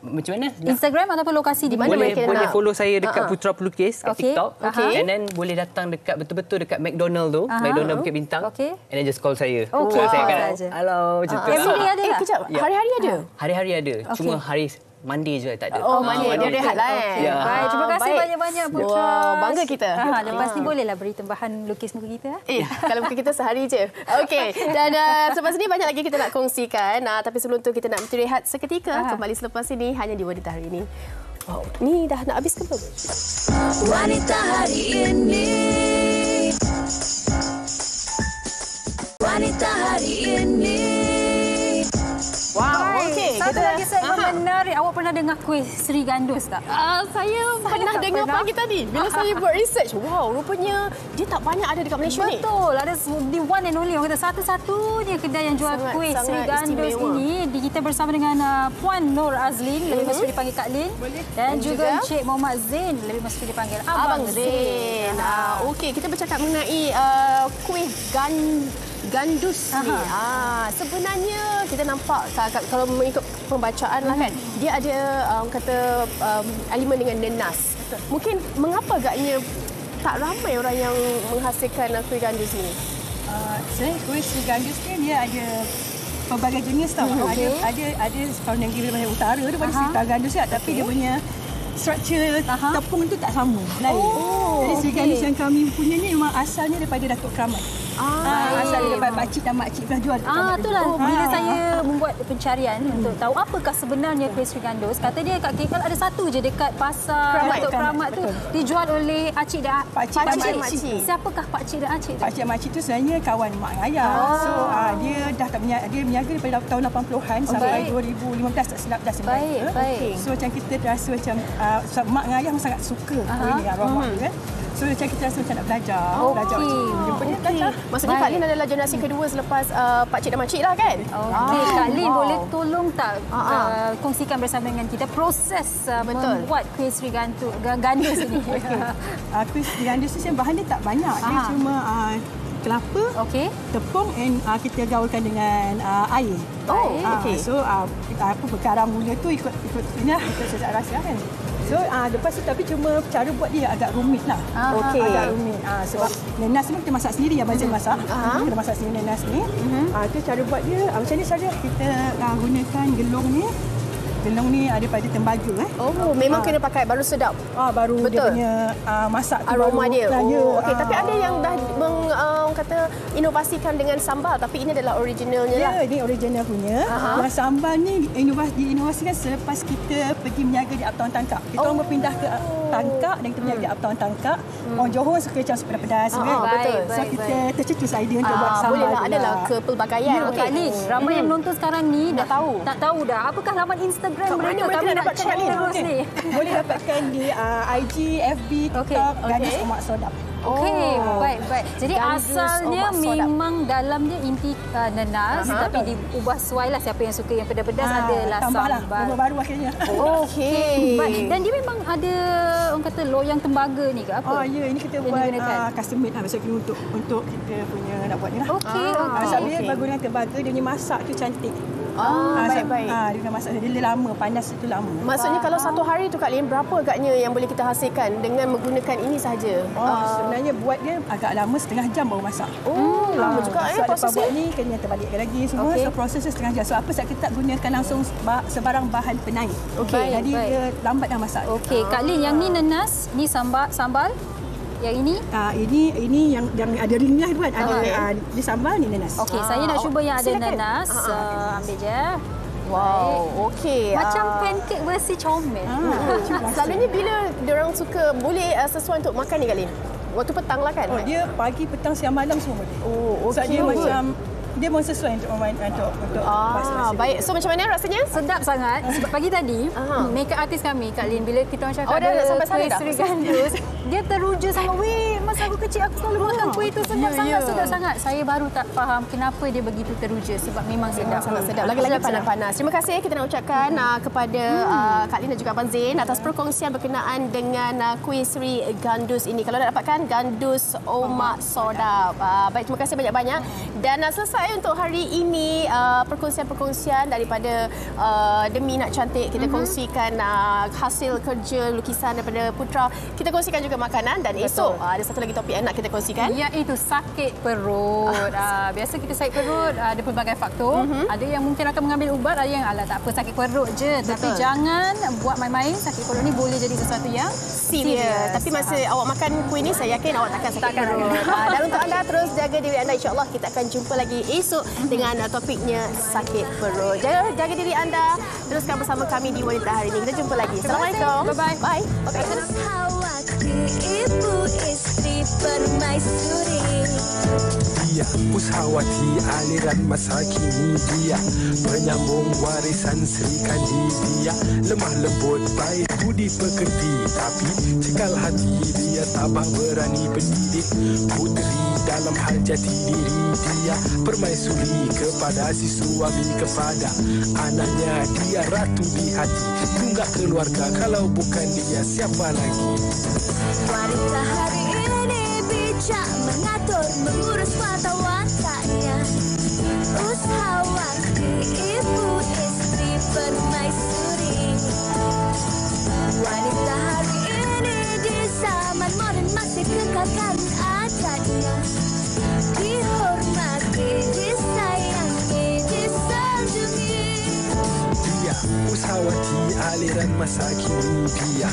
Macam mana? Instagram ataupun lokasi di mana boleh follow saya dekat Putra Pelukis kat TikTok. And then boleh datang dekat betul-betul dekat McDonald tu, McDonald Bukit Bintang. And then just call saya. So saya akan hello macam tu. Everyday ada tak? Kejap, hari-hari ada? Hari-hari ada. Cuma hari Monday je tak ada. Oh, Monday. Dia rehat lah Ya. Baik, terima kasih banyak-banyak Putra. Wah, bangga kita. Lepas ni bolehlah beri tambahan lukis muka kita. Kalau muka kita sehari je. Okey. Dan selepas ni banyak lagi kita nak kongsikan. Tapi sebelum tu kita nak rehat seketika. Kembali selepas ini hanya di Wanita Hari Ini. Wow, ni dah nak habis ke belum? Wanita Hari Ini. Wanita Hari Ini. Wow, okey. Satu lagi segmen menarik. Awak pernah dengar kuih Sri Gandus tak? Saya pernah dengar pagi tadi. Bila saya buat research, wow, rupanya dia tak banyak ada dekat Malaysia ni. Betul. Ada the one and only. Orang kata satu-satunya kedai yang jual kuih Sri Gandus ini. Kita bersama dengan Puan Nur Azlin, lebih masuk dipanggil Kak Lin. Dan juga Encik Muhammad Zain, lebih masuk dipanggil Abang Zain. Okey, kita bercakap mengenai kuih Gandus ni. Sebenarnya kita nampak kalau mengikut pembacaan lah kan, dia ada kata elemen dengan nenas. Mungkin mengapa agaknya tak ramai orang yang menghasilkan kuih gandus ini? Sebenarnya kuih Sri Gandus ni dia ada pelbagai jenis tau. Ada kalau yang di wilayah utara tu pada Sri Gandus tak, tapi dia punya struktur tepung tu tak sama, lain. Jadi Sri Gandus yang kami punya ni memang asalnya daripada Datuk Keramat. Asalnya daripada pakcik dan makcik pernah jual. Itulah bila saya membuat pencarian untuk tahu apakah sebenarnya kuih Sri Gandus. Kata dia kat KL ada satu je dekat pasar Datuk Keramat tu, dijual oleh Acik dan Makcik. Siapakah Pakcik dan Acik tu? Pakcik dan Makcik tu sebenarnya kawan mak ayah. So dia dah tak dia berniaga daripada tahun 80-an sampai 2015 tak silap dah sebenarnya. So macam kita rasa macam mak ayah sangat suka kuih ni, arwah mak kan. So macam kita rasa macam nak belajar macam ni. Belajar. Maksudnya Kak Lin adalah generasi kedua selepas Pakcik dan Makcik lah kan? Okey, Kak Lin boleh tolong tak kongsikan bersama dengan kita proses membuat kuih Sri Gandus ini? Kuih Sri Gandus ni bahan dia tak banyak. Dia cuma kelapa, tepung and kita gaulkan dengan air. So perkara mula tu ikut ini ikut sesak rasa kan. So lepas tu tapi cuma cara buat dia agak rumit lah. Agak rumit. Sebab nenas ni kita masak sendiri, Abang Zain masak. Kita masak sendiri nenas ni. Tu cara buat dia macam ni saja. Kita gunakan gelung ni. Gelung ni daripada tembaga. Memang kena pakai baru sedap. Baru dia punya masak tu aroma baru, dia. Okey, tapi ada yang dah kata inovasikan dengan sambal, tapi ini adalah originalnya lah. Ya, ini original punya. Yang sambal ni diinovasikan selepas kita pergi berniaga di Uptown Tangkak. Kita orang berpindah ke Tangkak dan kita berniaga di Uptown Tangkak. Orang Johor suka macam pedas-pedas kan. Betul. So kita tercetus idea untuk buat sambal. Bolehlah, adalah kepelbagaian. Kak Lin, ramai yang menonton sekarang ni dah tahu. Tak tahu dah. Apakah laman Instagram mereka? Kami nak check terus ni. Boleh dapatkan di IG, FB, TikTok, Gandus Omak Sodap. Okey, baik. Jadi asalnya memang dalamnya inti nenas, tapi diubah sesuai lah siapa yang suka yang pedas-pedas adalah tambahlah sambal. baru akhirnya. Okey. Dan dia memang ada orang kata loyang tembaga ni ke apa? Ya, ini kita buat custom made lah maksudnya untuk kita punya nak buat ni lah. Okey. Sebab dia guna tembaga, dia punya masak tu cantik. Baik. Dia dah masak dia lama, panas itu lama. Maksudnya kalau satu hari tu Kak Lin, berapa agaknya yang boleh kita hasilkan dengan menggunakan ini sahaja? Sebenarnya buat dia agak lama, setengah jam baru masak. Lama juga so, prosesnya. Lepas buat ni kena terbalikkan lagi semua. So prosesnya setengah jam. So apa sebab kita tak gunakan langsung sebarang bahan penaik. Jadi dia lambat dah masak. Okey, Kak Lin, yang ni nenas, ni sambal. Yang ini? Ini yang ada ringnya tu kan. Ada sambal ni nenas. Okey, saya nak cuba yang ada nenas. Ambil je. Wow, okey. Macam pancake versi comel. Selalunya bila diorang suka, boleh sesuai untuk makan ni Kak Lin? Waktu petang lah kan? Dia pagi, petang, siang, malam semua boleh. Sebab dia macam dia pun sesuai untuk baik. So macam mana rasanya? Sedap sangat. Sebab pagi tadi makeup artis kami Kak Lin, bila kita orang cakap dah sampai sana dah. Sri Gandus, dia teruja sangat. Weh, masa aku kecil aku selalu makan kuih tu sedap sangat. Saya baru tak faham kenapa dia begitu teruja, sebab memang sedap. Sangat sedap. Lagi-lagi panas-panas. Terima kasih kita nak ucapkan kepada Kak Lin dan juga Abang Zain atas perkongsian berkenaan dengan kuih Sri Gandus ini. Kalau nak dapatkan, Gandus Omak Sodap. Baik, terima kasih banyak-banyak. Dan selesai untuk hari ini perkongsian-perkongsian daripada Demi Nak Cantik. Kita kongsikan hasil kerja lukisan daripada Putra. Kita kongsikan juga juga makanan. Dan esok ada satu lagi topik yang nak kita kongsikan. Iaitu sakit perut. Biasa kita sakit perut ada pelbagai faktor. Ada yang mungkin akan mengambil ubat, ada yang tak apa sakit perut je. Tapi jangan buat main-main. Sakit perut ni boleh jadi sesuatu yang serius. Tapi masa awak makan kuih ni, saya yakin awak takkan sakit perut. Dan untuk anda terus jaga diri anda. InsyaAllah kita akan jumpa lagi esok dengan topiknya sakit perut. Jaga diri anda. Teruskan bersama kami di Wanita Hari Ini. Kita jumpa lagi. Assalamualaikum. Bye-bye. Bye. Ushawati ibu istri permaisuri. Dia Ushawati aliran masa kini. Dia penyambung warisan Sri Kandi. Dia lemah lembut baik budi pekerti. Tapi cekal hati dia tabah berani pendidik. Puteri dalam hal jati diri. Dia permaisuri kepada si suami, kepada anaknya. Dia ratu di hati, tunggak keluarga. Kalau bukan dia, siapa lagi? Wanita hari ini bijak mengatur, mengurus mata wantanya. Ushawati ibu istri permaisuri. Wanita hari ini di zaman moden masih kekalkan adatnya. Dihormati, disayangi, disanjungi. Dia Ushawati aliran masa kini. Dia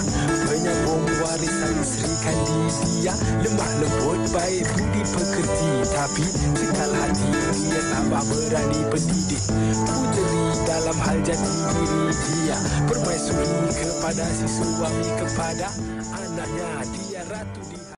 penyambung warisan Sri Kandi. Dia lemah lembut baik budi pekerti. Tapi cekal hati dia tabah berani pendidik. Puteri dalam hal jati diri. Dia permaisuri kepada si suami, kepada anaknya. Dia ratu di